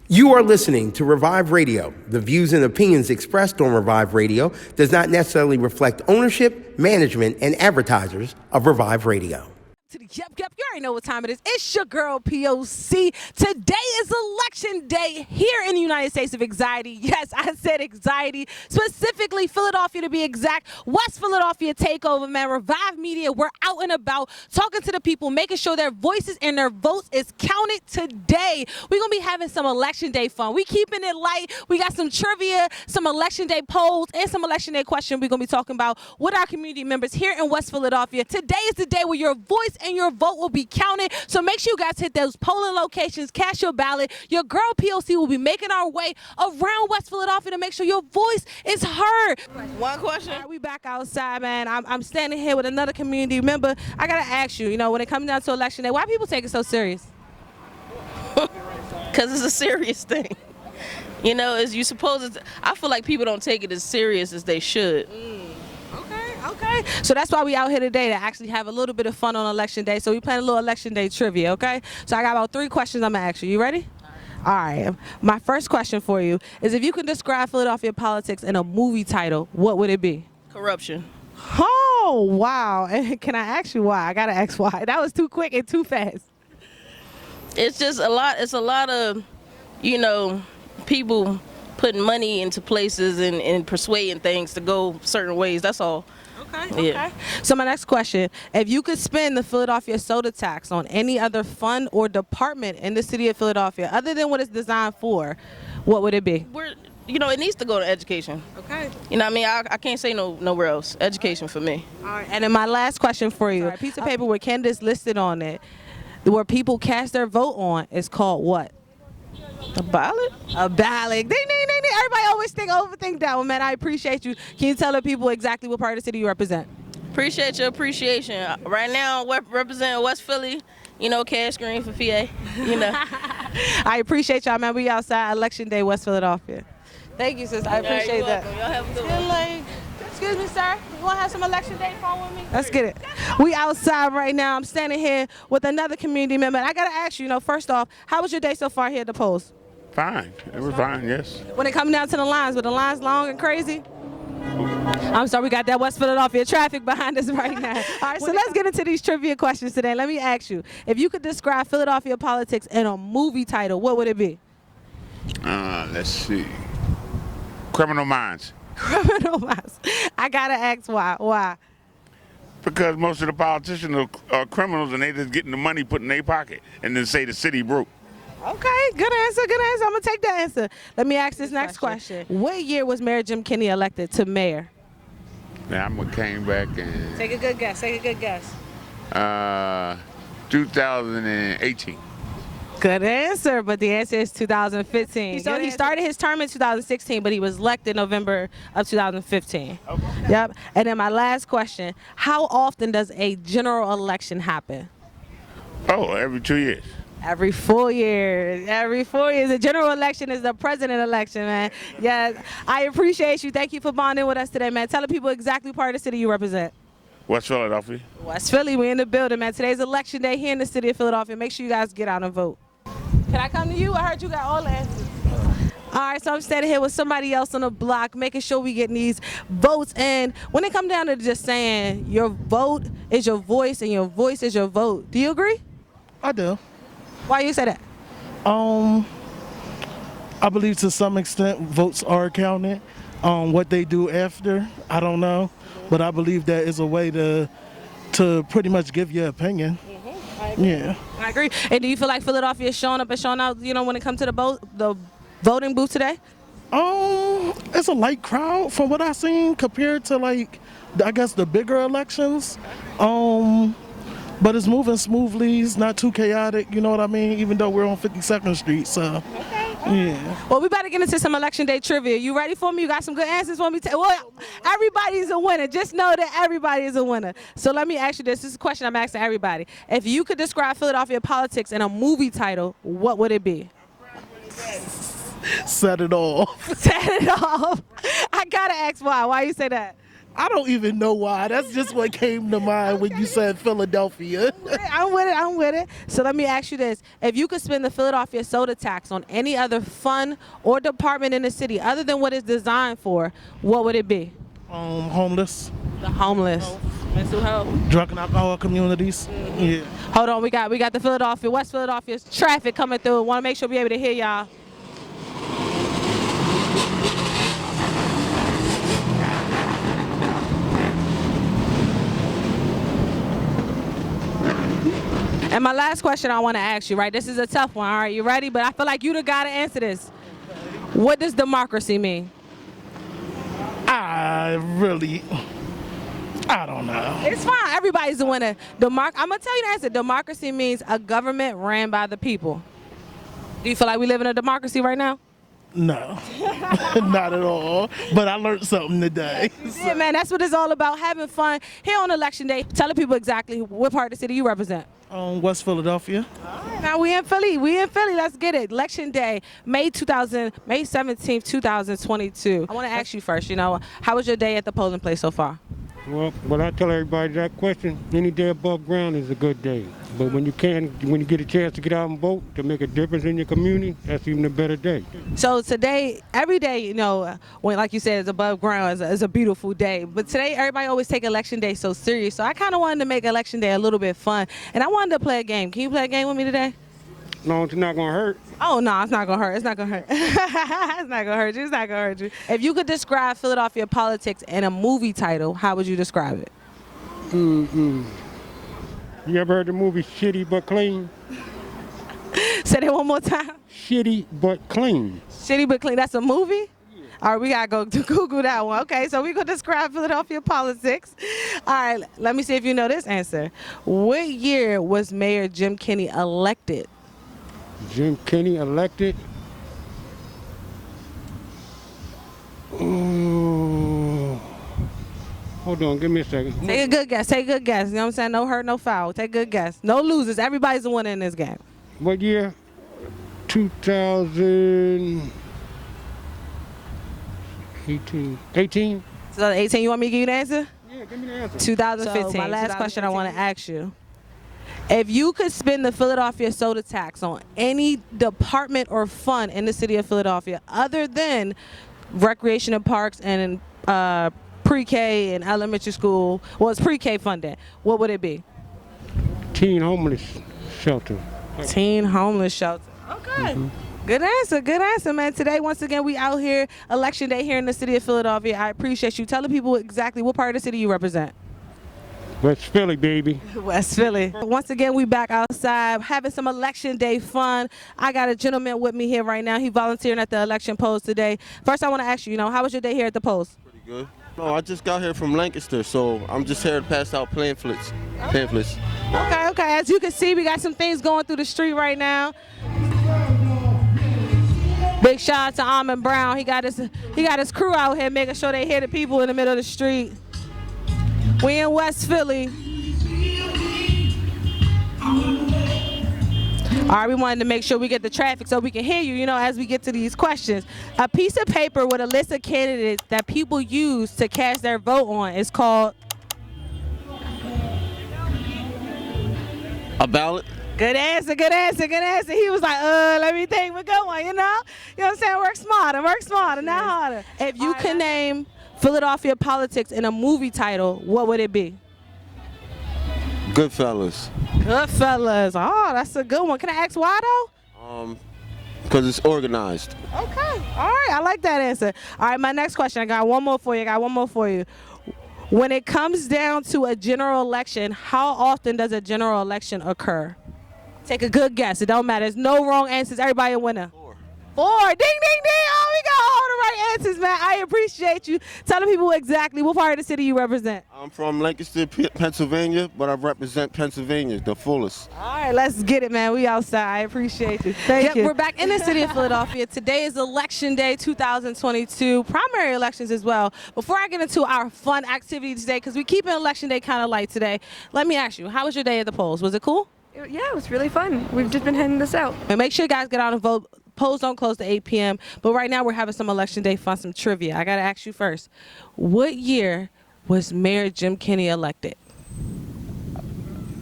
You are listening to Revive Radio. The views and opinions expressed on Revive Radio does not necessarily reflect ownership, management, and advertisers of Revive Radio. Yep, you already know what time it is. It's your girl, P.O.C. Today is election day here in the United States of anxiety. Yes, I said anxiety, specifically Philadelphia to be exact. West Philadelphia takeover, man. Revive Media, we're out and about talking to the people, making sure their voices and their votes is counted today. We're going to be having some election day fun. We keeping it light. We got some trivia, some election day polls, and some election day questions we're going to be talking about with our community members here in West Philadelphia. Today is the day where your voice and your vote will be counted, so make sure you guys hit those polling locations, cast your ballot. Your girl P.O.C. will be making our way around West Philadelphia to make sure your voice is heard. One question. All right, we back outside, man. I'm standing here with another community member. I gotta ask you, when it comes down to election day, why people take it so serious? Because it's a serious thing. As you suppose, I feel like people don't take it as serious as they should. Okay. So that's why we out here today, to actually have a little bit of fun on election day. So we playing a little election day trivia, okay? So I got about 3 questions I'm gonna ask you. You ready? All right. My first question for you is, if you could describe Philadelphia politics in a movie title, what would it be? Corruption. Oh, wow. And can I ask you why? I gotta ask why. That was too quick and too fast. It's just a lot. It's a lot of, people putting money into places and persuading things to go certain ways. That's all. Okay. Yeah. So my next question, if you could spend the Philadelphia soda tax on any other fund or department in the city of Philadelphia, other than what it's designed for, what would it be? It needs to go to education. Okay. I can't say nowhere else. Education for me. All right. And then my last question for you, a piece of paper with candidates listed on it, where people cast their vote on, is called what? A ballot? A ballot. Ding, ding, ding, ding. Everybody always overthink that one, man. I appreciate you. Can you tell the people exactly what part of the city you represent? Appreciate your appreciation. Right now, representing West Philly, cash green for PA, I appreciate y'all, man. We outside election day, West Philadelphia. Thank you, sis. I appreciate that. Welcome. Y'all have a good one. Excuse me, sir. You want to have some election day fun with me? Let's get it. We outside right now. I'm standing here with another community member. I got to ask you, first off, how was your day so far here at the polls? Fine. It was fine, yes. When it comes down to the lines, were the lines long and crazy? I'm sorry, we got that West Philadelphia traffic behind us right now. All right, so let's get into these trivia questions today. Let me ask you, if you could describe Philadelphia politics in a movie title, what would it be? Let's see. Criminal Minds. Criminal Minds. I got to ask why. Why? Because most of the politicians are criminals and they just getting the money put in their pocket and then say the city broke. Okay, good answer. I'm going to take that answer. Let me ask this next question. What year was Mayor Jim Kenney elected to mayor? Now I came back and... Take a good guess. 2018. Good answer, but the answer is 2015. So he started his term in 2016, but he was elected November of 2015. Okay. Yep. And then my last question, how often does a general election happen? Oh, every 2 years. Every 4 years. Every 4 years. The general election is the president election, man. Yes. I appreciate you. Thank you for bonding with us today, man. Tell the people exactly what part of the city you represent. West Philadelphia. West Philly, we in the building, man. Today's election day here in the city of Philadelphia. Make sure you guys get out and vote. Can I come to you? I heard you got all the answers. All right, so I'm standing here with somebody else on the block, making sure we get these votes in. When it comes down to just saying your vote is your voice and your voice is your vote, do you agree? I do. Why you say that? I believe to some extent votes are counted. What they do after, I don't know. But I believe that is a way to pretty much give your opinion. I agree. Yeah. I agree. And do you feel like Philadelphia is showing up and showing out, when it comes to the voting booth today? It's a light crowd from what I've seen compared to I guess the bigger elections. But it's moving smoothly. It's not too chaotic, you know what I mean? Even though we're on 52nd Street, so. Okay. Yeah. Well, we better get into some election day trivia. You ready for me? You got some good answers for me? Well, everybody's a winner. Just know that everybody is a winner. So let me ask you this. This is a question I'm asking everybody. If you could describe Philadelphia politics in a movie title, what would it be? Set it off. Set it off. I got to ask why. Why you say that? I don't even know why. That's just what came to mind when you said Philadelphia. I'm with it. So let me ask you this. If you could spend the Philadelphia soda tax on any other fund or department in the city other than what it's designed for, what would it be? Homeless, The homeless. Mental health. drug and alcohol communities. Yeah. Hold on, we got the Philadelphia, West Philadelphia's traffic coming through. Want to make sure we able to hear y'all. And my last question I want to ask you, right? This is a tough one, all right? You ready? But I feel like you the guy to answer this. What does democracy mean? I don't know. It's fine. Everybody's a winner. I'm going to tell you the answer. Democracy means a government ran by the people. Do you feel like we live in a democracy right now? No, not at all. But I learned something today. Yeah, man, that's what it's all about, having fun here on Election Day. Tell the people exactly what part of the city you represent. West Philadelphia. Now we in Philly. Let's get it. Election Day, May 17th, 2022. I want to ask you first, how was your day at the polling place so far? Well, I tell everybody that question, any day above ground is a good day. But when you get a chance to get out and vote to make a difference in your community, that's even a better day. So today, every day, when like you said, it's above ground, is a beautiful day. But today, everybody always take Election Day so serious. So I kind of wanted to make Election Day a little bit fun. And I wanted to play a game. Can you play a game with me today? No, it's not going to hurt. Oh, no, it's not going to hurt. It's not going to hurt. It's not going to hurt you. It's not going to hurt you. If you could describe Philadelphia politics in a movie title, how would you describe it? You ever heard the movie Shitty But Clean? Say that one more time. Shitty But Clean. Shitty But Clean. That's a movie? Yeah. All right, we got to go to Google that one. Okay, so we could describe Philadelphia politics. All right, let me see if you know this answer. What year was Mayor Jim Kenney elected? Jim Kenney elected? Oh. Hold on, give me a second. Take a good guess. Take a good guess. You know what I'm saying? No hurt, no foul. Take a good guess. No losers. Everybody's a winner in this game. What year? 2018. 18? 2018, you want me to give you the answer? Yeah, give me the answer. 2015. So my last question I want to ask you. If you could spend the Philadelphia soda tax on any department or fund in the city of Philadelphia other than recreation and parks and pre-K and elementary school, well, it's pre-K funding, what would it be? Teen homeless shelter. Teen homeless shelter. Okay. Good answer, man. Today, once again, we out here, Election Day here in the city of Philadelphia. I appreciate you. Tell the people exactly what part of the city you represent. West Philly, baby. West Philly. Once again, we back outside having some Election Day fun. I got a gentleman with me here right now. He volunteering at the election polls today. First, I want to ask you, how was your day here at the polls? Pretty good. No, I just got here from Lancaster, so I'm just here to pass out pamphlets. Okay. As you can see, we got some things going through the street right now. Big shout out to Almond Brown. He got his crew out here making sure they hear the people in the middle of the street. We in West Philly. All right, we wanted to make sure we get the traffic so we can hear you, as we get to these questions. A piece of paper with a list of candidates that people use to cast their vote on is called? A ballot? Good answer. He was like, let me think. We're going, You know what I'm saying? Work smarter, not harder. If you could name Philadelphia politics in a movie title, what would it be? Goodfellas. Oh, that's a good one. Can I ask why though? Because it's organized. Okay. All right. I like that answer. All right. My next question. I got one more for you. When it comes down to a general election, how often does a general election occur? Take a good guess. It don't matter. There's no wrong answers. Everybody a winner. 4. Ding, ding, ding. Oh, we got all the right answers, man. I appreciate you. Tell the people exactly what part of the city you represent. I'm from Lancaster, Pennsylvania, but I represent Pennsylvania, the fullest. All right, let's get it, man. We outside. I appreciate you. Thank you. We're back in the city of Philadelphia. Today is Election Day 2022, primary elections as well. Before I get into our fun activity today, because we keep Election Day kind of light today, let me ask you, how was your day at the polls? Was it cool? Yeah, it was really fun. We've just been handing this out. And make sure you guys get out and vote. Polls don't close to 8 p.m., but right now we're having some Election Day fun, some trivia. I got to ask you first, what year was Mayor Jim Kenney elected?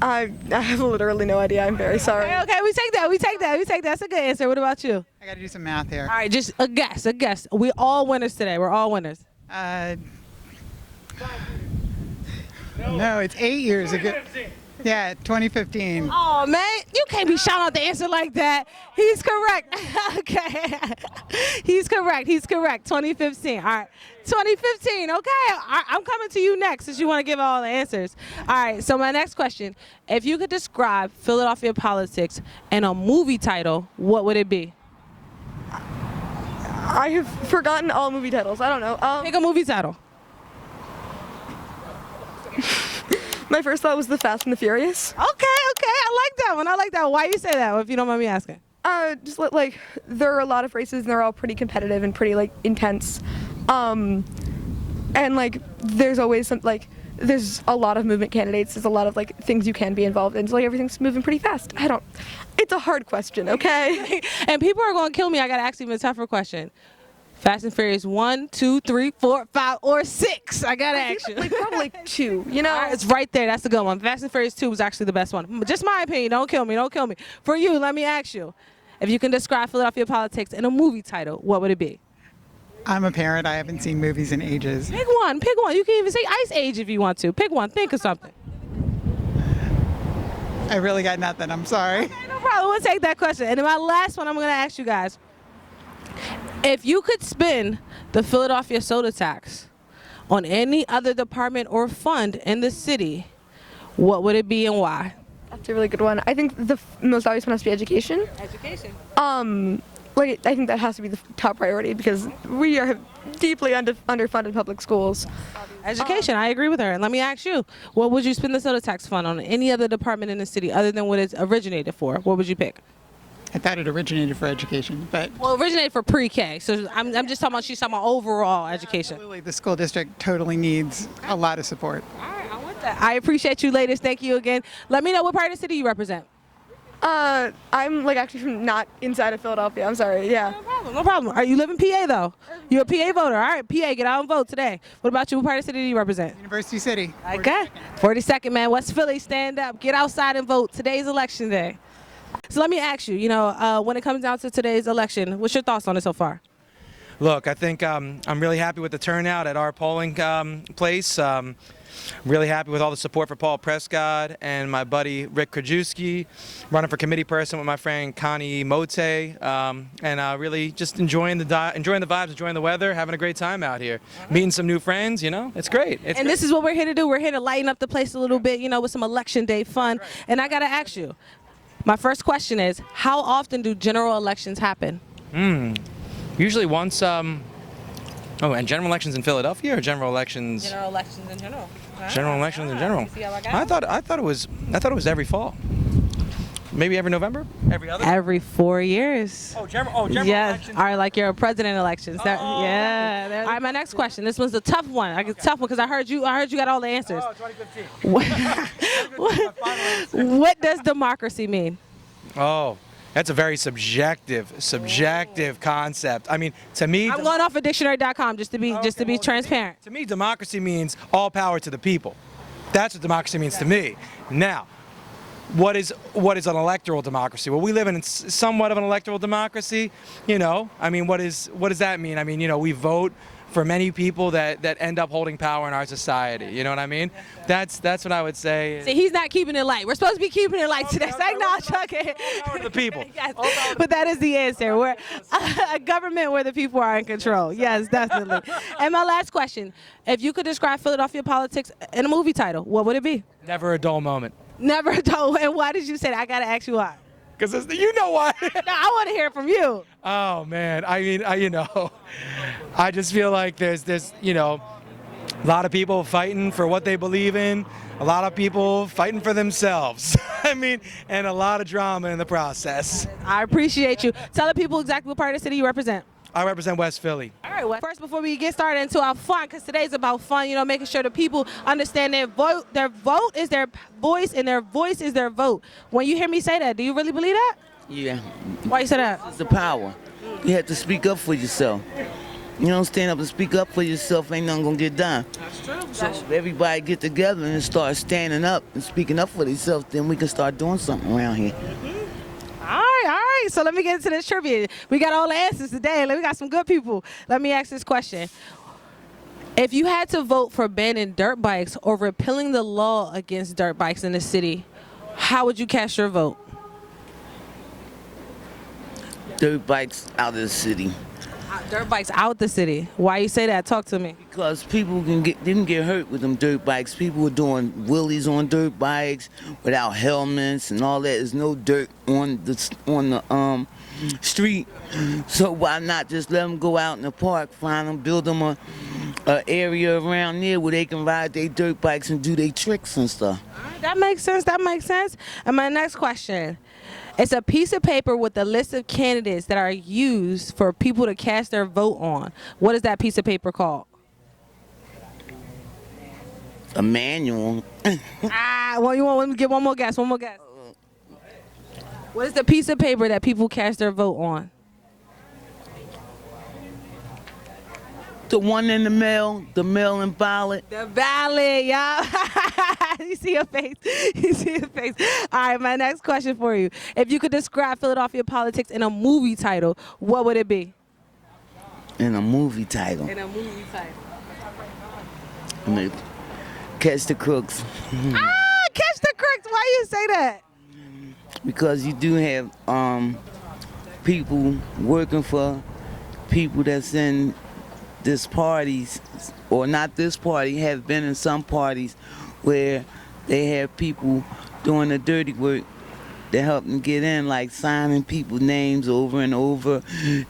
I have literally no idea. I'm very sorry. Okay, we take that. That's a good answer. What about you? I got to do some math here. All right, just a guess. We all winners today. We're all winners. No, it's 8 years ago. Yeah, 2015. Oh, man, you can't be shouting out the answer like that. He's correct. Okay. He's correct. 2015. All right. 2015. Okay. I'm coming to you next since you want to give all the answers. All right. So my next question, if you could describe Philadelphia politics in a movie title, what would it be? I have forgotten all movie titles. I don't know. Pick a movie title. My first thought was The Fast and the Furious. Okay. I like that one. Why you say that, if you don't mind me asking? Just like there are a lot of races and they're all pretty competitive and pretty like intense. And like there's always there's a lot of movement candidates. There's a lot of like things you can be involved in. So like everything's moving pretty fast. It's a hard question, okay? And people are going to kill me. I got to ask even a tougher question. Fast and Furious 1, 2, 3, 4, 5, or 6. I gotta ask you. Like probably 2. You know, it's right there. That's a good one. Fast and Furious 2 was actually the best one. Just my opinion. Don't kill me. For you, let me ask you. If you can describe Philadelphia politics in a movie title, what would it be? I'm a parent. I haven't seen movies in ages. Pick one. You can even say Ice Age if you want to. Pick one. Think of something. I really got nothing. I'm sorry. Okay, no problem. We'll take that question. And then my last one, I'm going to ask you guys. If you could spend the Philadelphia soda tax on any other department or fund in the city, what would it be and why? That's a really good one. I think the most obvious one has to be education. I think that has to be the top priority because we are deeply underfunded public schools. Education, I agree with her. And let me ask you, what would you spend the soda tax fund on any other department in the city other than what it's originated for? What would you pick? I thought it originated for education, but... Well, it originated for pre-K, so I'm just talking about, she's talking about overall education. Absolutely, the school district totally needs a lot of support. All right, I want that. I appreciate you, ladies. Thank you again. Let me know what part of the city you represent. I'm actually from not inside of Philadelphia. I'm sorry. Yeah. No problem. All right, you live in PA though. You're a PA voter. All right, PA, get out and vote today. What about you? What part of the city do you represent? University City. Okay. 42nd, man. West Philly, stand up. Get outside and vote. Today's election day. So let me ask you, when it comes down to today's election, what's your thoughts on it so far? Look, I think I'm really happy with the turnout at our polling place. Really happy with all the support for Paul Prescott and my buddy Rick Krajewski, running for committee person with my friend Connie Mote, and really just enjoying the vibes, enjoying the weather, having a great time out here, meeting some new friends. It's great. This is what we're here to do. We're here to lighten up the place a little bit, with some election day fun. And I gotta ask you, my first question is, how often do general elections happen? Usually once. And general elections in Philadelphia or general elections? General elections in general. General elections in general. I thought it was every fall. Maybe every November? Every other? Every 4 years. General yes. elections. All right, like your president elections. Yeah. All right, my next question. This one's a tough one. Because I heard you got all the answers. 2015. What does democracy mean? Oh, that's a very subjective concept. I mean, to me, I'm going off of dictionary.com just to be transparent. To me, democracy means all power to the people. That's what democracy means to me. Now, what is an electoral democracy? Well, we live in somewhat of an electoral democracy. I mean, what does that mean? I mean, we vote for many people that end up holding power in our society. You know what I mean? That's what I would say. See, he's not keeping it light. We're supposed to be keeping it light today. Power to the people. Yes. But that is the answer. We're a government where the people are in control. Yes, definitely. And my last question, if you could describe Philadelphia politics in a movie title, what would it be? Never a dull moment. Never a dull. And why did you say that? I got to ask you why. Because you know why. No, I want to hear it from you. Oh man, I mean, I just feel like there's a lot of people fighting for what they believe in, a lot of people fighting for themselves. I mean, and a lot of drama in the process. I appreciate you. Tell the people exactly what part of the city you represent. I represent West Philly. All right, well, first, before we get started into our fun, because today's about fun, making sure the people understand their vote is their voice and their voice is their vote. When you hear me say that, do you really believe that? Yeah. Why you say that? It's the power. You have to speak up for yourself. you don't stand up and speak up for yourself, ain't nothing gonna get done. That's true. So if everybody get together and start standing up and speaking up for themselves, then we can start doing something around here. All right. So let me get into this trivia. We got all the answers today. We got some good people. Let me ask this question. If you had to vote for banning dirt bikes or repealing the law against dirt bikes in the city, how would you cast your vote? Dirt bikes out of the city. Dirt bikes out the city. Why you say that? Talk to me. Because people didn't get hurt with them dirt bikes. People were doing wheelies on dirt bikes without helmets and all that. There's no dirt on the street. So why not just let them go out in the park, find them, build them a area around there where they can ride their dirt bikes and do their tricks and stuff. All right, that makes sense. That makes sense. And my next question. It's a piece of paper with a list of candidates that are used for people to cast their vote on. What is that piece of paper called? A manual. Well, you want to get one more guess? One more guess. What is the piece of paper that people cast their vote on? The one in the mail-in ballot. The ballot, y'all. You see your face. You see your face. All right, my next question for you. If you could describe Philadelphia politics in a movie title, what would it be? In a movie title. In a movie title. Catch the Crooks. Catch the Crooks. Why you say that? Because you do have people working for people that's in this parties, or not this party, have been in some parties where they have people doing the dirty work to help them get in, like signing people's names over and over.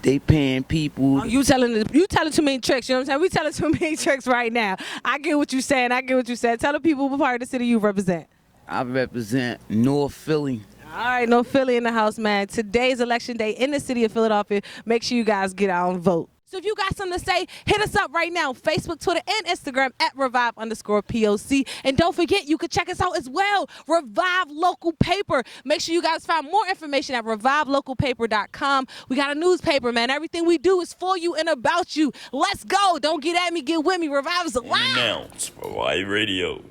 They paying people. Oh, you telling too many tricks. You know what I'm saying? We telling too many tricks right now. I get what you're saying. Tell the people what part of the city you represent. I represent North Philly. All right, North Philly in the house, man. Today's election day in the city of Philadelphia. Make sure you guys get out and vote. So if you got something to say, hit us up right now. Facebook, Twitter, and Instagram at Revive_POC. And don't forget, you can check us out as well. Revive Local Paper. Make sure you guys find more information at revivelocalpaper.com. We got a newspaper, man. Everything we do is for you and about you. Let's go. Don't get at me, get with me. Revive is alive. Unannounced for Revive Radio.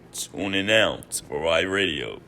It's unannounced for Revive Radio.